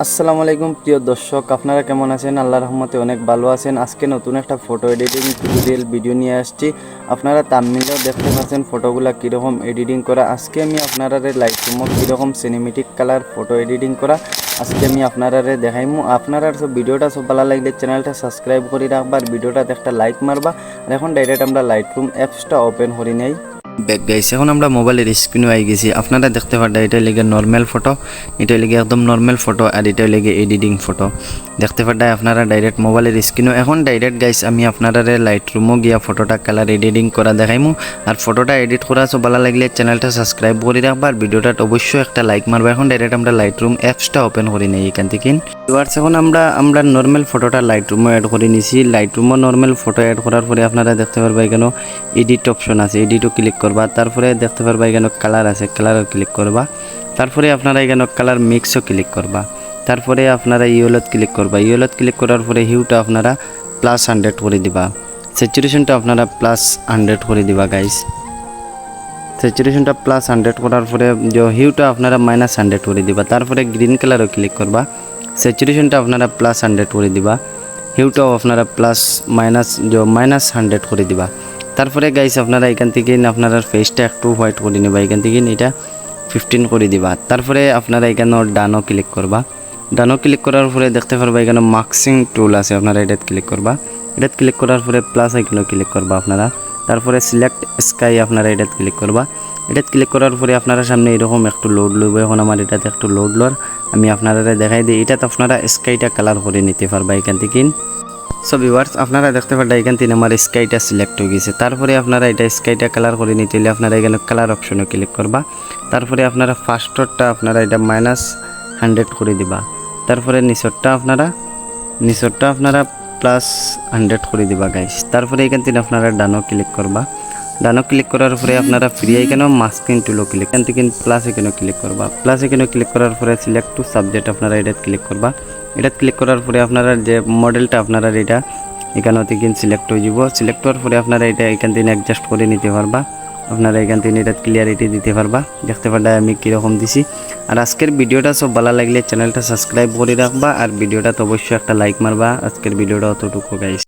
আসসালামু আলাইকুম প্রিয় দর্শক, আপনারা কেমন আছেন? আল্লাহর রহমতে অনেক ভালো আছেন। আজকে নতুন একটা ফটো এডিটিং টিউটোরিয়াল ভিডিও নিয়ে আসছি। আপনারা থাম্বনেইলেও দেখতে পাচ্ছেন ফটোগুলা কীরকম এডিটিং করা। আজকে আমি আপনারা লাইটরুমে কীরকম সিনেমেটিক কালার ফটো এডিটিং করা আজকে আমি আপনারা দেখাইমু। আপনারা সব ভিডিওটা সব ভালো লাগলে চ্যানেলটা সাবস্ক্রাইব করে রাখবার, ভিডিওটাতে একটা লাইক মারবা। আর এখন ডাইরেক্ট আমরা লাইটরুম অ্যাপসটা ওপেন করি নেই। ব্যাক গাইস, এখন আমরা মোবাইলের স্ক্রিনে আই গেছি। আপনারা দেখতে পারেন এটা লেগে নর্মাল ফটো, এটা লেগে একদম নর্মাল ফটো, আর এটা লেগে এডিটিং ফটো দেখতে পারেন আপনারা ডাইরেক্ট মোবাইলের স্ক্রিনে। এখন ডাইরেক্ট গাইস আমি আপনারা লাইটরুমও গিয়া ফটোটা কালার এডিটিং করা দেখাইমু। আর ফটোটা এডিট করা সব ভালো লাগলে চ্যানেলটা সাবস্ক্রাইব করে রাখবা, আর ভিডিওটা অবশ্যই একটা লাইক মারবা। এখন ডাইরেক্ট আমরা লাইটরুম অ্যাপসটা ওপেন করি নেই এখান থেকে। ভিউয়ার্স, এখন আমরা নর্মাল ফটোটা লাইটরুমে অ্যাড করে নিছি। লাইটরুমও নর্মাল ফটো অ্যাড করার পরে আপনারা দেখতে পারবা এখানে এডিট অপশন আছে, এডিটও ক্লিক করবা। তারপরে দেখতে পারবা এখানে কালার আছে, কালারও ক্লিক করবা। তারপরে আপনারা এখানে কালার মিক্সও ক্লিক করবা। তারপরে আপনারা ইয়েলোত ক্লিক করবা। ইয়েলোত ক্লিক করার পরে হিউটা আপনারা +100 করে দিবা। স্যাচুরেশনটা আপনারা +100 করে দিবা গাইস। স্যাচুরেশনটা +100 করার পরে যে হিউটা আপনারা -100 করে দিবা। তারপরে গ্রিন কালারও ক্লিক করবা। স্যাচুরেশনটা আপনারা +100 করে দিবা। হিউটাও আপনারা -100 করে দিবা। তারপরে গাইস আপনারা এখান থেকে আপনারা ফেসটা একটু হোয়াইট করে নেবা। এখান থেকে এটা 15 করে দিবা। তারপরে আপনারা এখানে ডানও ক্লিক করবা। ডানও ক্লিক করার পরে দেখতে পারবা এখানে মাস্কিং টুল আছে, আপনারা এটাতে ক্লিক করবা। এটাতে ক্লিক করার পরে প্লাস আইকনে ক্লিক করবা আপনারা। তারপরে সিলেক্ট স্কাই আপনারা এটাতে ক্লিক করবা। এটাতে ক্লিক করার পরে আপনারা সামনে এরকম একটু লোড লইব। এখন আমার এটাতে একটু লোড লর আমি আপনারা দেখাই দিই। এটাতে আপনারা স্কাইটা কালার করে নিতে পারবা এখান থেকে। সো ভিউয়ার্স, আপনারা দেখতে পারেন এখান থেকে আমার স্কাইটা সিলেক্ট হয়ে গেছে। তারপরে আপনারা এটা স্কাইটা কালার করে নিতে হলে আপনারা এখানে কালার অপশনে ক্লিক করবা। তারপরে আপনারা ফার্স্টটা আপনারা এটা -100 করে দিবা। তারপরে নিচরটা আপনারা +100 করে দিবা গাইস। তারপরে এখান থেকে আপনারা ডানও ক্লিক করবা। ডানও ক্লিক করার পরে আপনারা ফ্রি আইকনে মাস্কিং টুলও ক্লিক, এখান থেকে প্লাস আইকনে ক্লিক করবা। প্লাস আইকনে ক্লিক করার পরে সিলেক্ট টু সাবজেক্ট আপনারা এটা ক্লিক করবা। এটা ক্লিক করার পরে আপনারা যে মডেলটা আপনারা এটা এখান থেকে সিলেক্ট হয়ে যাব। সিলেক্ট হওয়ার পরে আপনারা এটা এখান থেকে অ্যাডজাস্ট করে নিতে পারবা। আপনারা এখান থেকে এটা ক্লিয়ারিটি দিতে পারবা। দেখতে পারবা আমি কীরকম দিছি। আর আজকের ভিডিওটা সব ভালো লাগলে চ্যানেলটা সাবস্ক্রাইব করে রাখবা, আর ভিডিওটা তো অবশ্যই একটা লাইক মারবা। আজকের ভিডিওটা অতটুকু গাইস।